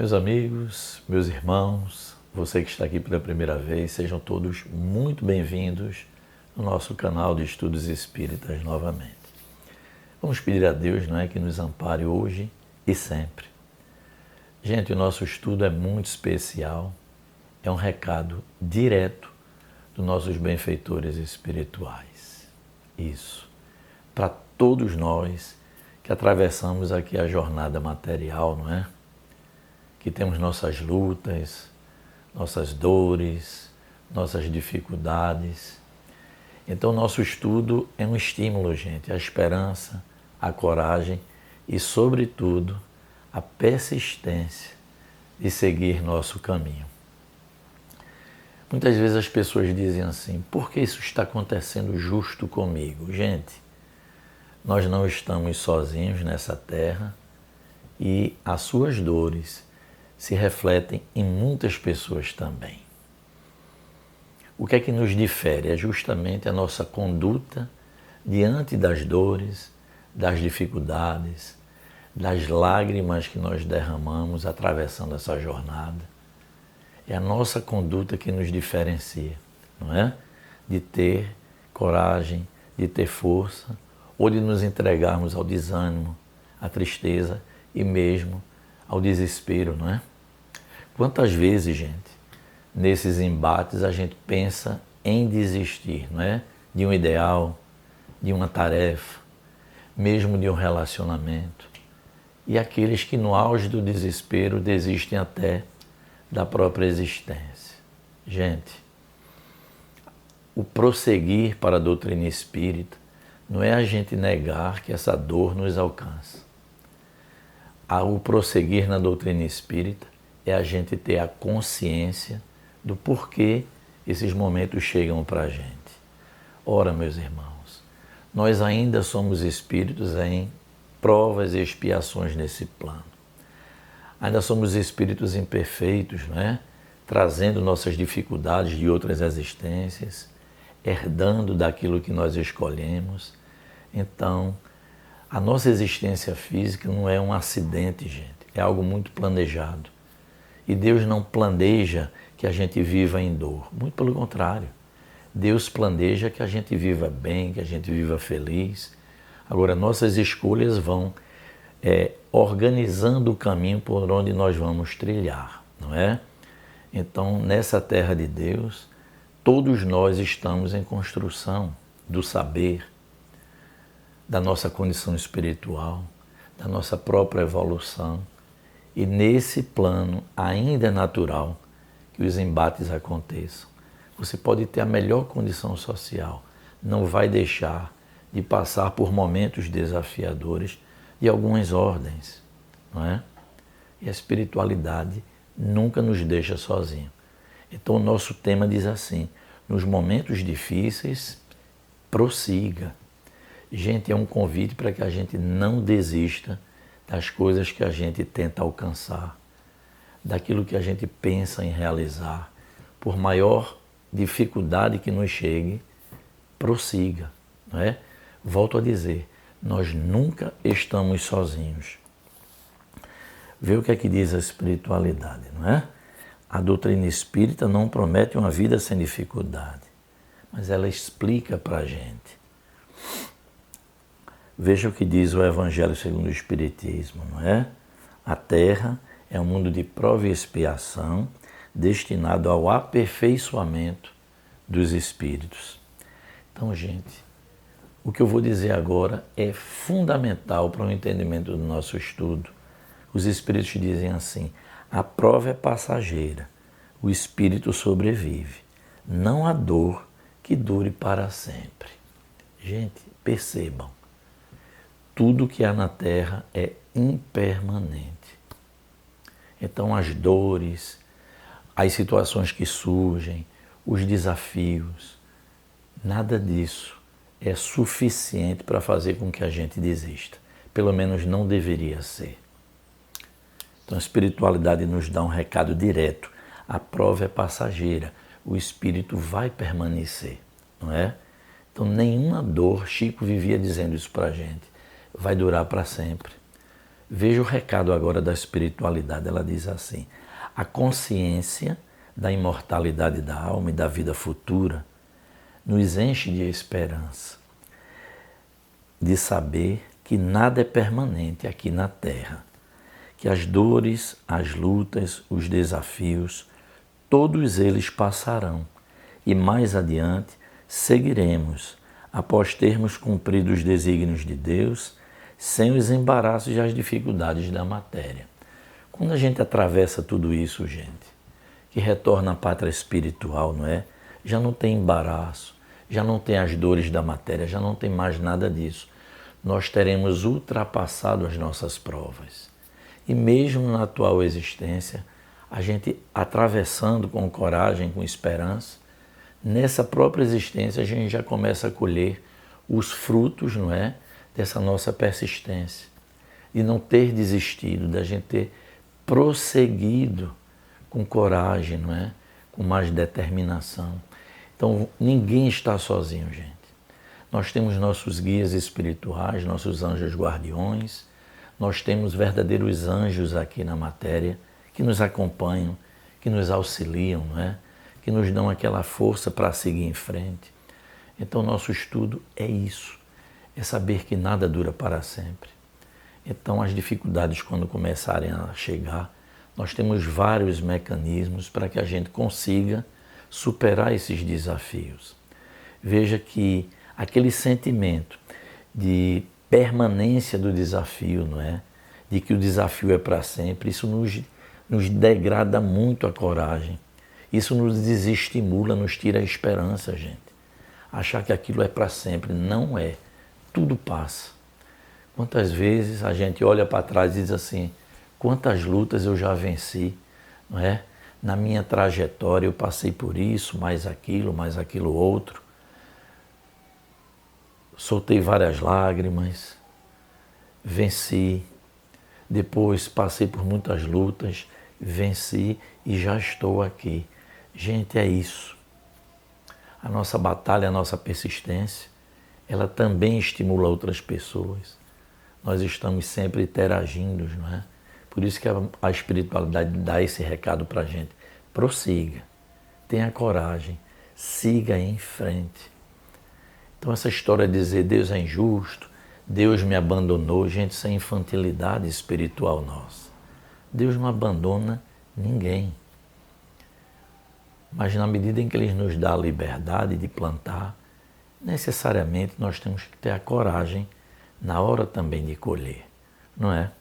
Meus amigos, meus irmãos, você que está aqui pela primeira vez, sejam todos muito bem-vindos no nosso canal de Estudos Espíritas novamente. Vamos pedir a Deus, não é, que nos ampare hoje e sempre. Gente, o nosso estudo é muito especial, é um recado direto dos nossos benfeitores espirituais. Isso, para todos nós que atravessamos aqui a jornada material, não é? Que temos nossas lutas, nossas dores, nossas dificuldades. Então, nosso estudo é um estímulo, gente, à esperança, à coragem e, sobretudo, à persistência de seguir nosso caminho. Muitas vezes as pessoas dizem assim, por que isso está acontecendo justo comigo? Gente, nós não estamos sozinhos nessa terra e as suas dores se refletem em muitas pessoas também. O que é que nos difere? É justamente a nossa conduta diante das dores, das dificuldades, das lágrimas que nós derramamos atravessando essa jornada. É a nossa conduta que nos diferencia, não é? De ter coragem, de ter força, ou de nos entregarmos ao desânimo, à tristeza e mesmo ao desespero, não é? Quantas vezes, gente, nesses embates a gente pensa em desistir, não é? De um ideal, de uma tarefa, mesmo de um relacionamento. E aqueles que no auge do desespero desistem até da própria existência. Gente, o prosseguir para a doutrina espírita não é a gente negar que essa dor nos alcança. O prosseguir na doutrina espírita é a gente ter a consciência do porquê esses momentos chegam para a gente. Ora, meus irmãos, nós ainda somos espíritos em provas e expiações nesse plano. Ainda somos espíritos imperfeitos, não é? Trazendo nossas dificuldades de outras existências, herdando daquilo que nós escolhemos. Então, a nossa existência física não é um acidente, gente, é algo muito planejado. E Deus não planeja que a gente viva em dor, muito pelo contrário. Deus planeja que a gente viva bem, que a gente viva feliz. Agora, nossas escolhas vão organizando o caminho por onde nós vamos trilhar, não é? Então, nessa terra de Deus, todos nós estamos em construção do saber, da nossa condição espiritual, da nossa própria evolução. E nesse plano ainda é natural que os embates aconteçam. Você pode ter a melhor condição social, não vai deixar de passar por momentos desafiadores de algumas ordens, não é? E a espiritualidade nunca nos deixa sozinhos. Então o nosso tema diz assim, nos momentos difíceis, prossiga. Gente, é um convite para que a gente não desista das coisas que a gente tenta alcançar, daquilo que a gente pensa em realizar. Por maior dificuldade que nos chegue, prossiga, não é? Volto a dizer, nós nunca estamos sozinhos. Vê o que é que diz a espiritualidade, não é? A doutrina espírita não promete uma vida sem dificuldade, mas ela explica para a gente. Veja o que diz o Evangelho segundo o Espiritismo, não é? A Terra é um mundo de prova e expiação destinado ao aperfeiçoamento dos espíritos. Então, gente, o que eu vou dizer agora é fundamental para o entendimento do nosso estudo. Os espíritos dizem assim, a prova é passageira, o espírito sobrevive. Não há dor que dure para sempre. Gente, percebam. Tudo que há na Terra é impermanente. Então as dores, as situações que surgem, os desafios, nada disso é suficiente para fazer com que a gente desista. Pelo menos não deveria ser. Então a espiritualidade nos dá um recado direto. A prova é passageira, o espírito vai permanecer, não é? Então nenhuma dor, Chico vivia dizendo isso para a gente, vai durar para sempre. Veja o recado agora da espiritualidade. Ela diz assim: a consciência da imortalidade da alma e da vida futura nos enche de esperança, de saber que nada é permanente aqui na Terra, que as dores, as lutas, os desafios, todos eles passarão e mais adiante seguiremos, após termos cumprido os desígnios de Deus, sem os embaraços e as dificuldades da matéria. Quando a gente atravessa tudo isso, gente, que retorna à pátria espiritual, não é? Já não tem embaraço, já não tem as dores da matéria, já não tem mais nada disso. Nós teremos ultrapassado as nossas provas. E mesmo na atual existência, a gente atravessando com coragem, com esperança, nessa própria existência a gente já começa a colher os frutos, não é, dessa nossa persistência, de não ter desistido, da gente ter prosseguido com coragem, não é, com mais determinação. Então, ninguém está sozinho, gente. Nós temos nossos guias espirituais, nossos anjos guardiões, nós temos verdadeiros anjos aqui na matéria que nos acompanham, que nos auxiliam, não é? Que nos dão aquela força para seguir em frente. Então, nosso estudo é isso, é saber que nada dura para sempre. Então, as dificuldades, quando começarem a chegar, nós temos vários mecanismos para que a gente consiga superar esses desafios. Veja que aquele sentimento de permanência do desafio, não é? De que o desafio é para sempre, isso nos degrada muito a coragem. Isso nos desestimula, nos tira a esperança, gente. Achar que aquilo é para sempre. Não é. Tudo passa. Quantas vezes a gente olha para trás e diz assim, quantas lutas eu já venci, não é? Na minha trajetória eu passei por isso, mais aquilo outro. Soltei várias lágrimas, venci. Depois passei por muitas lutas, venci e já estou aqui. Gente, é isso. A nossa batalha, a nossa persistência, ela também estimula outras pessoas. Nós estamos sempre interagindo, não é? Por isso que a espiritualidade dá esse recado para a gente. Prossiga, tenha coragem, siga em frente. Então essa história de dizer Deus é injusto, Deus me abandonou, gente, isso é infantilidade espiritual nossa. Deus não abandona ninguém. Mas na medida em que Ele nos dá a liberdade de plantar, necessariamente nós temos que ter a coragem na hora também de colher, não é?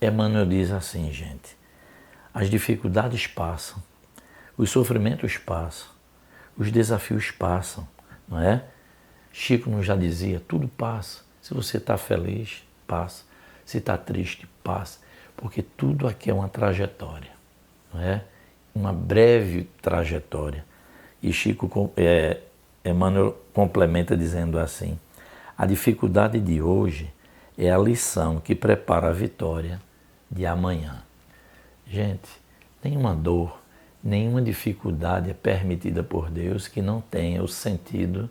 Emmanuel diz assim, gente, as dificuldades passam, os sofrimentos passam, os desafios passam, não é? Chico nos já dizia, tudo passa. Se você está feliz, passa. Se está triste, passa. Porque tudo aqui é uma trajetória, não é? Uma breve trajetória. E Emmanuel complementa dizendo assim, a dificuldade de hoje é a lição que prepara a vitória de amanhã. Gente, nenhuma dor, nenhuma dificuldade é permitida por Deus que não tenha o sentido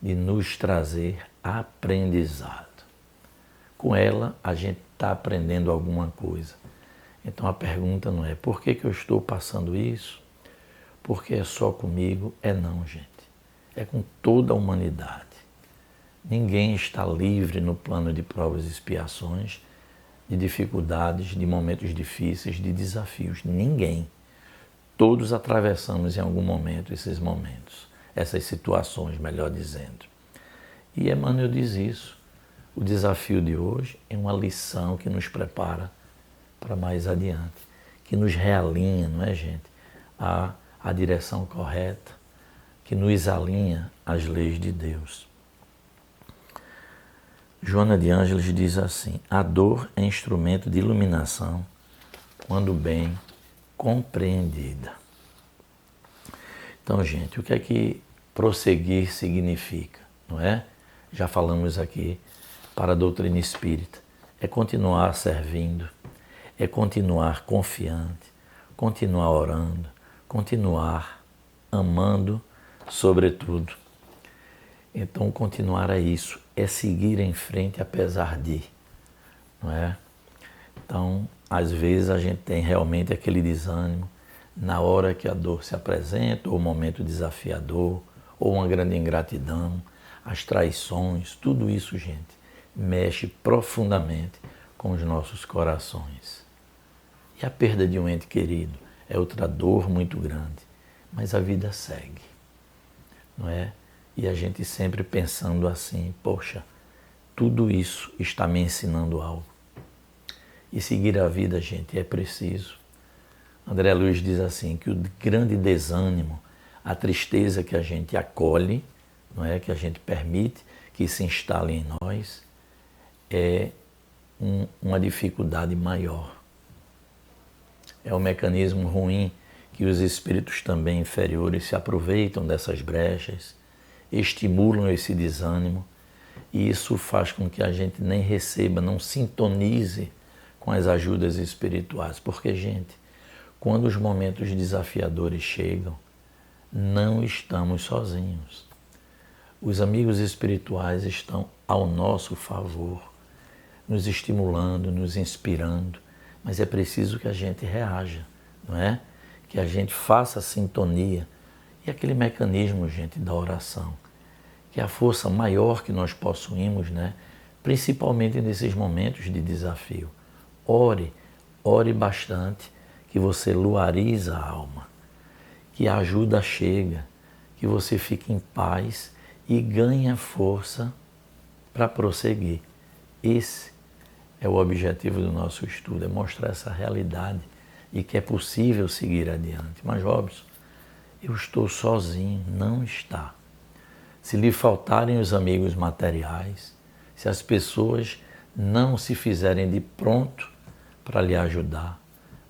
de nos trazer aprendizado. Com ela, a gente está aprendendo alguma coisa. Então a pergunta não é por que eu estou passando isso? Porque é só comigo? É não, gente. É com toda a humanidade. Ninguém está livre no plano de provas e expiações, de dificuldades, de momentos difíceis, de desafios. Ninguém. Todos atravessamos em algum momento esses momentos, essas situações, melhor dizendo. E Emmanuel diz isso. O desafio de hoje é uma lição que nos prepara para mais adiante, que nos realinha, não é, gente, a direção correta, que nos alinha às leis de Deus. Joana de Ângeles diz assim, a dor é instrumento de iluminação quando bem compreendida. Então, gente, o que é que prosseguir significa, não é? Já falamos aqui para a doutrina espírita. É continuar servindo, é continuar confiante, continuar orando, continuar amando, sobretudo. Então, continuar é isso, é seguir em frente apesar de, não é? Então, às vezes a gente tem realmente aquele desânimo na hora que a dor se apresenta, ou o momento desafiador, ou uma grande ingratidão, as traições, tudo isso, gente, mexe profundamente com os nossos corações. E a perda de um ente querido é outra dor muito grande, mas a vida segue, não é? E a gente sempre pensando assim, poxa, tudo isso está me ensinando algo. E seguir a vida, gente, é preciso. André Luiz diz assim, que o grande desânimo, a tristeza que a gente acolhe, não é, que a gente permite que se instale em nós, é uma dificuldade maior. É um mecanismo ruim que os espíritos também inferiores se aproveitam dessas brechas, estimulam esse desânimo, e isso faz com que a gente nem receba, não sintonize com as ajudas espirituais. Porque, gente, quando os momentos desafiadores chegam, não estamos sozinhos. Os amigos espirituais estão ao nosso favor, nos estimulando, nos inspirando, mas é preciso que a gente reaja, não é? Que a gente faça a sintonia. E aquele mecanismo, gente, da oração, que é a força maior que nós possuímos, né? Principalmente nesses momentos de desafio. Ore, ore bastante, que você luariza a alma, que a ajuda chega, que você fique em paz e ganha força para prosseguir. Esse é o objetivo do nosso estudo, é mostrar essa realidade e que é possível seguir adiante. Mas, Robson, eu estou sozinho. Não está. Se lhe faltarem os amigos materiais, se as pessoas não se fizerem de pronto para lhe ajudar,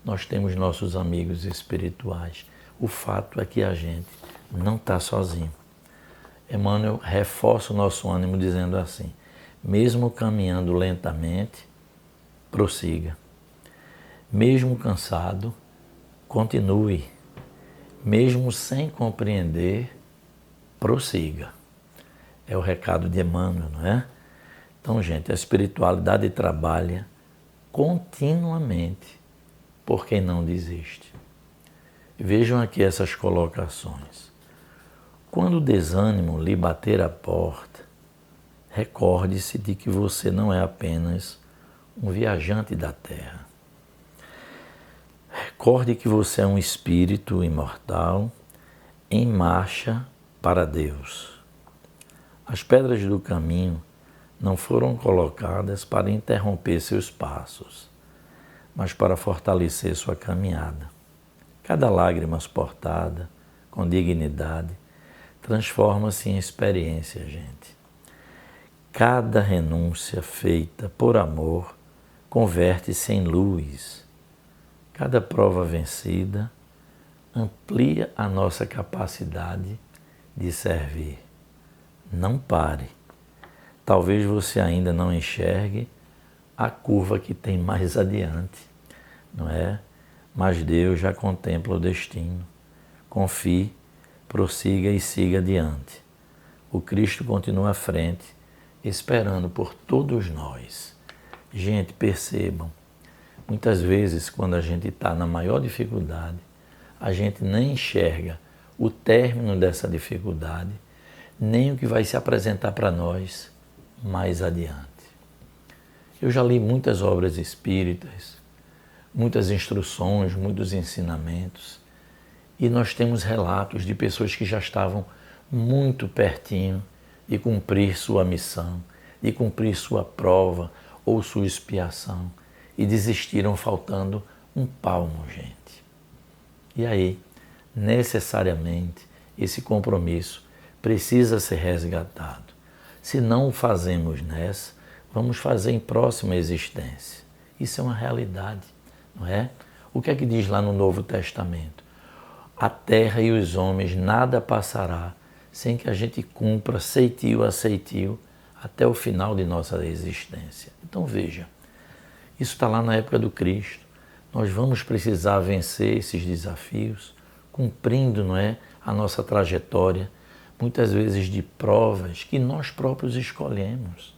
nós temos nossos amigos espirituais. O fato é que a gente não está sozinho. Emmanuel reforça o nosso ânimo dizendo assim, mesmo caminhando lentamente, prossiga. Mesmo cansado, continue. Mesmo sem compreender, prossiga. É o recado de Emmanuel, não é? Então, gente, a espiritualidade trabalha continuamente por quem não desiste. Vejam aqui essas colocações. Quando o desânimo lhe bater a porta, recorde-se de que você não é apenas um viajante da Terra. Recorde que você é um espírito imortal em marcha para Deus. As pedras do caminho não foram colocadas para interromper seus passos, mas para fortalecer sua caminhada. Cada lágrima suportada com dignidade transforma-se em experiência, gente. Cada renúncia feita por amor converte-se em luz. Cada prova vencida amplia a nossa capacidade de servir. Não pare. Talvez você ainda não enxergue a curva que tem mais adiante, não é? Mas Deus já contempla o destino. Confie, prossiga e siga adiante. O Cristo continua à frente, esperando por todos nós. Gente, percebam, muitas vezes quando a gente está na maior dificuldade, a gente nem enxerga o término dessa dificuldade, nem o que vai se apresentar para nós mais adiante. Eu já li muitas obras espíritas, muitas instruções, muitos ensinamentos, e nós temos relatos de pessoas que já estavam muito pertinho de cumprir sua missão, de cumprir sua prova ou sua expiação, e desistiram faltando um palmo, gente. E aí, necessariamente, esse compromisso precisa ser resgatado. Se não o fazemos nessa, vamos fazer em próxima existência. Isso é uma realidade, não é? O que é que diz lá no Novo Testamento? A terra e os homens nada passará sem que a gente cumpra ceitil a ceitil até o final de nossa existência. Então veja, isso está lá na época do Cristo. Nós vamos precisar vencer esses desafios, cumprindo, não é, a nossa trajetória, muitas vezes de provas que nós próprios escolhemos,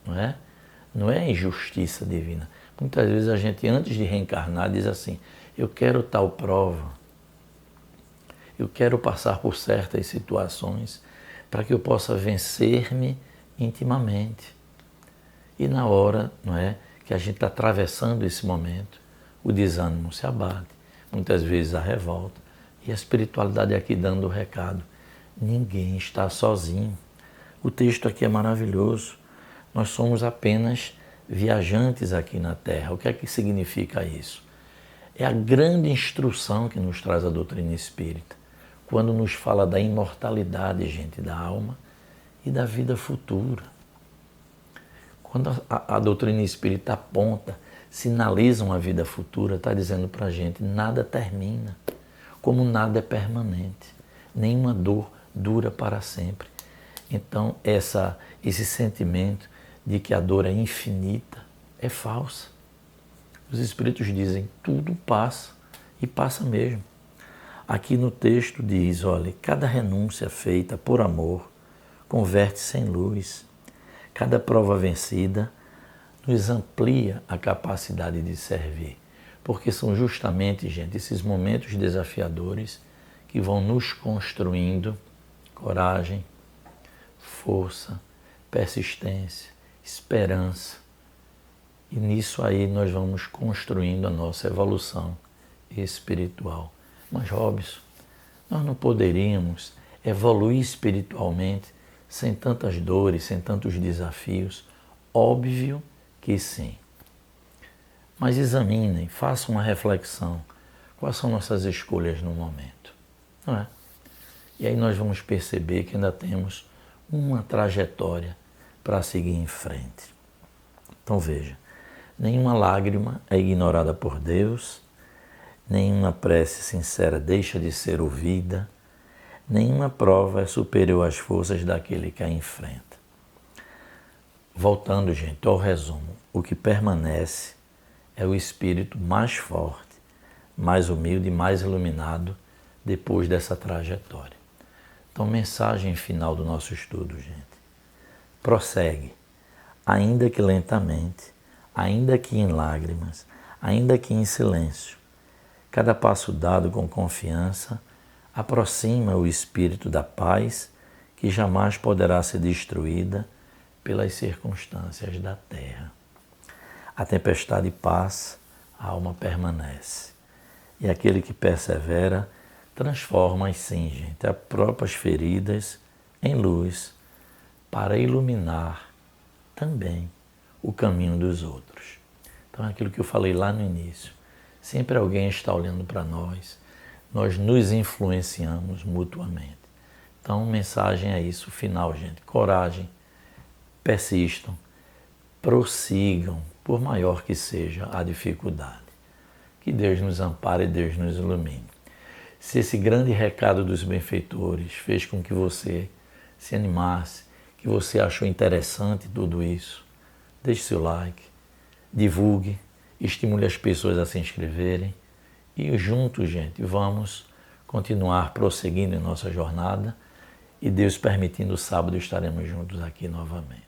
não é? Não é injustiça divina, Muitas vezes a gente, antes de reencarnar, diz assim, eu quero tal prova, eu quero passar por certas situações para que eu possa vencer-me intimamente. E na hora, não é, que a gente está atravessando esse momento, o desânimo se abate, muitas vezes a revolta, e a espiritualidade aqui dando o recado, ninguém está sozinho. O texto aqui é maravilhoso, nós somos apenas viajantes aqui na Terra. O que é que significa isso? É a grande instrução que nos traz a doutrina espírita, quando nos fala da imortalidade, gente, da alma e da vida futura. Quando a doutrina espírita aponta, sinaliza uma vida futura, está dizendo para a gente, nada termina, como nada é permanente, nenhuma dor dura para sempre. Então, esse sentimento de que a dor é infinita é falsa. Os Espíritos dizem, tudo passa, e passa mesmo. Aqui no texto diz, olha, cada renúncia feita por amor converte-se em luz. Cada prova vencida nos amplia a capacidade de servir. Porque são justamente, gente, esses momentos desafiadores que vão nos construindo coragem, força, persistência, esperança. E nisso aí nós vamos construindo a nossa evolução espiritual. Mas, Robson, nós não poderíamos evoluir espiritualmente sem tantas dores, sem tantos desafios? Óbvio que sim. Mas examinem, façam uma reflexão. Quais são nossas escolhas no momento? Não é? E aí nós vamos perceber que ainda temos uma trajetória para seguir em frente. Então veja, nenhuma lágrima é ignorada por Deus, nenhuma prece sincera deixa de ser ouvida, nenhuma prova é superior às forças daquele que a enfrenta. Voltando, gente, ao resumo, o que permanece é o espírito mais forte, mais humilde e mais iluminado depois dessa trajetória. Então, mensagem final do nosso estudo, gente. Prossegue, ainda que lentamente, ainda que em lágrimas, ainda que em silêncio. Cada passo dado com confiança aproxima o espírito da paz que jamais poderá ser destruída pelas circunstâncias da terra. A tempestade passa, a alma permanece. E aquele que persevera transforma, sim, gente, as próprias feridas em luz para iluminar também o caminho dos outros. Então, é aquilo que eu falei lá no início. Sempre alguém está olhando para nós, nós nos influenciamos mutuamente. Então, mensagem é isso, final, gente. Coragem, persistam, prossigam, por maior que seja a dificuldade. Que Deus nos ampare e Deus nos ilumine. Se esse grande recado dos benfeitores fez com que você se animasse, que você achou interessante tudo isso, deixe seu like, divulgue, estimule as pessoas a se inscreverem e juntos, gente, vamos continuar prosseguindo em nossa jornada e Deus permitindo, sábado estaremos juntos aqui novamente.